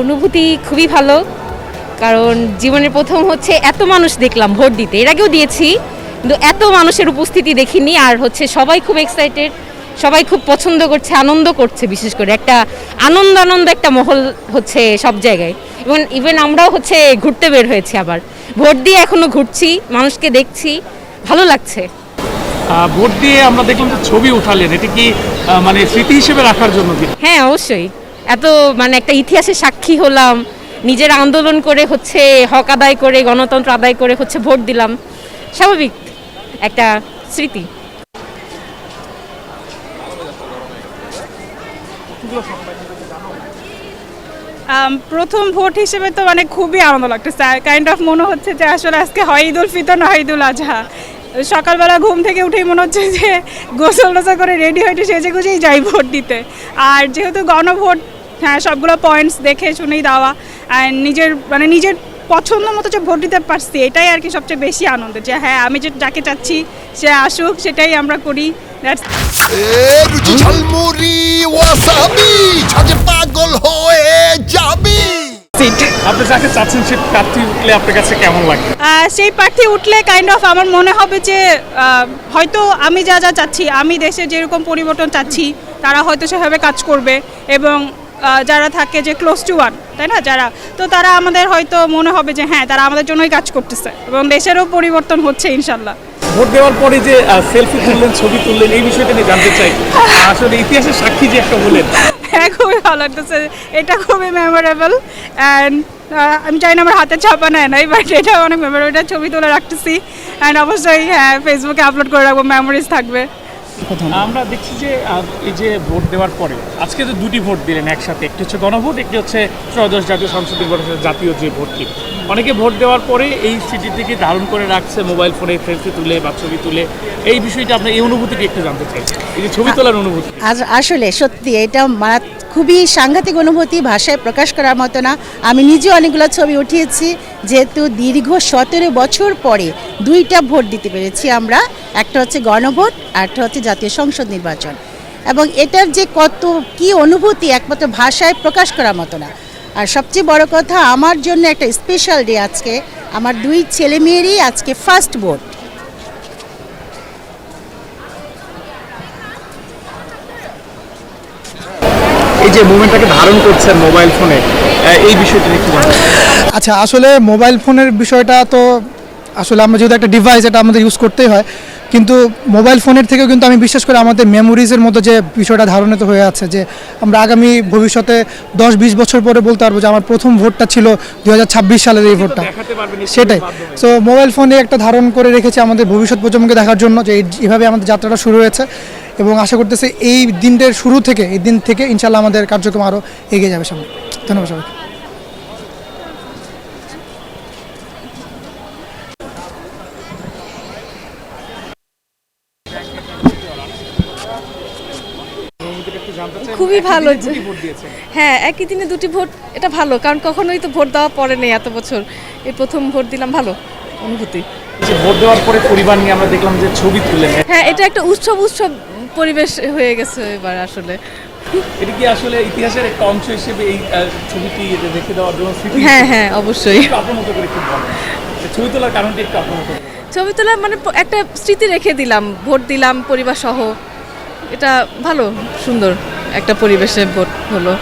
অনুভূতি খুবই ভালো, কারণ জীবনের প্রথম হচ্ছে এত মানুষ দেখলাম ভোট দিতে। এর আগেও দিয়েছি, কিন্তু এত মানুষের উপস্থিতি দেখিনি। আর হচ্ছে সবাই খুব এক্সাইটেড, সবাই খুব পছন্দ করছে, আনন্দ করছে। বিশেষ করে একটা আনন্দ একটা মহল হচ্ছে সব জায়গায়। ইভেন আমরাও হচ্ছে ঘুরতে বের হয়েছি, আবার ভোট দিয়ে এখনো ঘুরছি, মানুষকে দেখছি, ভালো লাগছে। ভোট দিয়ে আমরা দেখলাম যে ছবি উঠালেন, এটা কি মানে স্মৃতি হিসেবে রাখার জন্য? হ্যাঁ, অবশ্যই। এত মানে একটা ইতিহাসের সাক্ষী হলাম, নিজের আন্দোলন করে হচ্ছে হক আদায় করে, গণতন্ত্র আদায় করে হচ্ছে ভোট দিলাম, স্বাভাবিক একটা স্মৃতি। প্রথম ভোট হিসেবে তো মানে খুবই আনন্দ লাগতেছে। কাইন্ড অফ মনে হচ্ছে যে আসলে আজকে হয় ঈদ উল ফিতর না হয় ঈদ উল আজহা। সকালবেলা ঘুম থেকে উঠেই মনে হচ্ছে যে গোসল টোসল করে রেডি হয়ে সেজে গুজেই যাই ভোট দিতে। আর যেহেতু গণভোট, হ্যাঁ, সবগুলো পয়েন্টস দেখে শুনেই দেওয়া, আর নিজের পছন্দ মতো যে ভোট দিতে পারছি, এটাই আর কি সবচেয়ে বেশি আনন্দ। যে হ্যাঁ, আমি যে যাকে চাচ্ছি সে আসুক, সেটাই আমরা করি। পাগল হয়ে যাবি। আপনি যাকে চাচ্ছেন সেই প্রার্থী উঠলে আপনার কাছে কেমন লাগে? সেই প্রার্থী উঠলে কাইন্ড অফ আমার মনে হবে যে হয়তো আমি যা চাচ্ছি, আমি দেশে যেরকম পরিবর্তন চাচ্ছি, তারা হয়তো সেভাবে কাজ করবে। এবং যারা থাকে যে ক্লোজ টু ওয়ান, তাই না, যারা, তো তারা আমাদের হয়তো মনে হবে যে হ্যাঁ, তারা আমাদের জন্যই কাজ করতেছে এবং দেশেরও পরিবর্তন হচ্ছে ইনশাল্লাহ। ভোট দেওয়ার পরে যে সেলফি তুললেন, ছবি তুললেন, এই বিষয়টা নিয়ে জানতে চাই। আসলে ইতিহাসের সাক্ষী যে একটা বলেন। হ্যাঁ, খুবই ভালো লাগতেছে, এটা খুবই মেমোরেবল। অ্যান্ড আমি চাই না আমার হাতে ছাপা নেয় নাই, বাট এটা অনেক মেমোরেবল। এটা ছবি তুলে রাখতেছি, অ্যান্ড অবশ্যই হ্যাঁ ফেসবুকে আপলোড করে রাখবো, মেমোরিজ থাকবে। আমরা দেখছি যে এই যে ভোট দেওয়ার পরে আজকে তো দুটি ভোট দিলেন একসাথে, একটি হচ্ছে গণভোট, একটি হচ্ছে ত্রয়োদশ জাতীয় সংসদ নির্বাচনের জাতীয় যে ভোটটি। অনেকে ভোট দেওয়ার পরে এই স্মৃতিটিকে ধারণ করে রাখছে মোবাইল ফোনে সেলফি তুলে বা ছবি তুলে। এই বিষয়টা আপনার এই অনুভূতিটি একটু জানতে চাই, এই যে ছবি তোলার অনুভূতি। আসলে সত্যি এটা খুবই সাংঘাতিক অনুভূতি, ভাষায় প্রকাশ করার মতো না। আমি নিজে অনেকগুলো ছবি উঠিয়েছি, যেহেতু দীর্ঘ 17 বছর পরে দুইটা ভোট দিতে পেরেছি আমরা। একটা হচ্ছে গণভোট, আর একটা হচ্ছে জাতীয় সংসদ নির্বাচন। এবং এটার যে কি অনুভূতি একমাত্র ভাষায় প্রকাশ করার মতো না। আর সবচেয়ে বড় কথা, আমার জন্য একটা স্পেশাল ডে আজকে। আমার দুই ছেলে মেয়েরই আজকে ফার্স্ট ভোট। এই যে মুভমেন্টটাকে ধারণ করছেন মোবাইল ফোনে, এই বিষয়টা একটু জানতে চাই। আচ্ছা, আসলে মোবাইল ফোনের বিষয়টা তো আসলে আমরা যেহেতু একটা ডিভাইস, এটা আমাদের ইউজ করতেই হয়, কিন্তু মোবাইল ফোনের থেকেও কিন্তু আমি বিশ্বাস করি আমাদের মেমোরিজের মতো যে বিষয়টা ধারণিত হয়ে আছে, যে আমরা আগামী ভবিষ্যতে 10-20 বছর পরে বলতে পারবো যে আমার প্রথম ভোটটা ছিল 2026 সালের এই ভোটটা। সেটাই, সো মোবাইল ফোনে একটা ধারণ করে রেখেছি আমাদের ভবিষ্যৎ প্রজন্মকে দেখার জন্য যে এইভাবে আমাদের যাত্রাটা শুরু হয়েছে। এবং আশা করতেছি এই দিনটার শুরু থেকে, এই দিন থেকে ইনশাল্লাহ আমাদের কার্যক্রম আরও এগিয়ে যাবে সামনে। ধন্যবাদ সবাইকে। খুবই ভালো, হ্যাঁ, একই দিনে দুটি ভোট, এটা ভালো, কারণ কখনোই তো ভোট দেওয়া পড়ে নেই এত বছর, এই প্রথম ভোট দিলাম, ভালো অনুভূতি। ভোট দেওয়ার পরে পরিবার নিয়ে আমরা দেখলাম যে ছবি তুললেন। হ্যাঁ, এটা একটা উৎসব পরিবেশ হয়ে গেছে এবার আসলে। এটা কি আসলে ইতিহাসের একটা অংশ হিসেবে এই ছবিটি রেখে দেওয়ার জন্য? হ্যাঁ হ্যাঁ, অবশ্যই। আপনার মতো করে একটু বলেন, ছবি তোলার কারণটা একটু আপনার মতো। ছবি তোলা মানে একটা স্মৃতি রেখে দিলাম, ভোট দিলাম পরিবার সহ, এটা ভালো, সুন্দর একটা পরিবেশে ভোট হলো।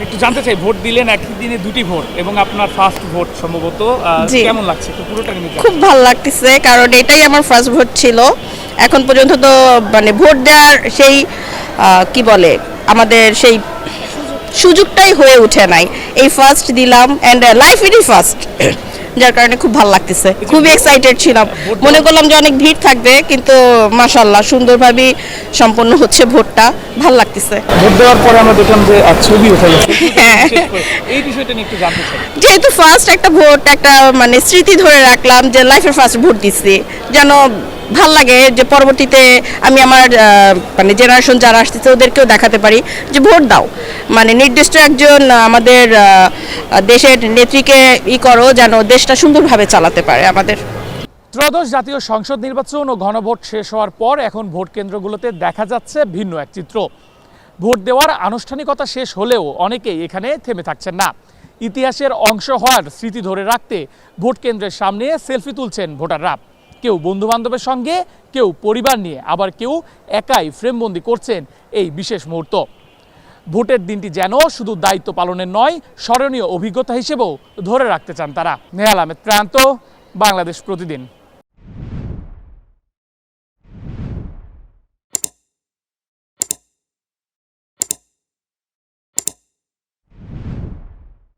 একটু জানতে চাই, ভোট দিলেন একই দিনে দুটি ভোট এবং আপনার ফার্স্ট ভোট সম্ভবত, কেমন লাগছে একটু পুরোটা নিয়ে? খুব ভালো লাগতেছে, কারণ এটাই আমার ফার্স্ট ভোট ছিল। এখন পর্যন্ত তো মানে ভোট দেওয়ার সেই কি বলে আমাদের সেই সুযোগটাই হয়ে ওঠে নাই। এই ফার্স্ট দিলাম, অ্যান্ড লাইফেরই ফার্স্ট, যার কারণে খুব ভালো লাগতেছে, খুবই এক্সাইটেড ছিলাম। মনে করলাম যে অনেক ভিড় থাকবে, কিন্তু মাশাআল্লাহ সুন্দরভাবে সম্পন্ন হচ্ছে ভোটটা, ভালো লাগতেছে। ভোট দেওয়ার পরে আমরা দেখলাম যে ছবি ওঠা গেছে, এই বিষয়টা নিয়ে একটু জানতে চাই। যেহেতু ফার্স্ট একটা ভোট, একটা মানে স্মৃতি ধরে রাখলাম যে লাইফের ফার্স্ট ভোট দিচ্ছি, যেন ভাল লাগে যে পরবর্তীতে আমি আমার মানে জেনারেশন যারা আসতেছে ওদেরকেও দেখাতে পারি যে ভোট দাও। মানে নির্দিষ্ট একজন আমাদের দেশের নেত্রীকে করো যেন দেশটা সুন্দরভাবে চালাতে পারে আমাদের। ত্রয়োদশ জাতীয় সংসদ নির্বাচন ও গণভোট শেষ হওয়ার পর এখন ভোট কেন্দ্রগুলোতে দেখা যাচ্ছে ভিন্ন এক চিত্র। ভোট দেওয়ার আনুষ্ঠানিকতা শেষ হলেও অনেকেই এখানে থেমে থাকছেন না। ইতিহাসের অংশ হওয়ার স্মৃতি ধরে রাখতে ভোট কেন্দ্রের সামনে সেলফি তুলছেন ভোটাররা। কেউ বন্ধুবান্ধবের সঙ্গে, কেউ পরিবার নিয়ে, আবার কেউ একাই ফ্রেমবন্দি করছেন এই বিশেষ মুহূর্ত। ভোটের দিনটি যেন শুধু দায়িত্ব পালনের নয়, স্মরণীয় অভিজ্ঞতা হিসেবেও ধরে রাখতে চান তারা। নেহাল আহমেদ প্রান্ত, বাংলাদেশ প্রতিদিন।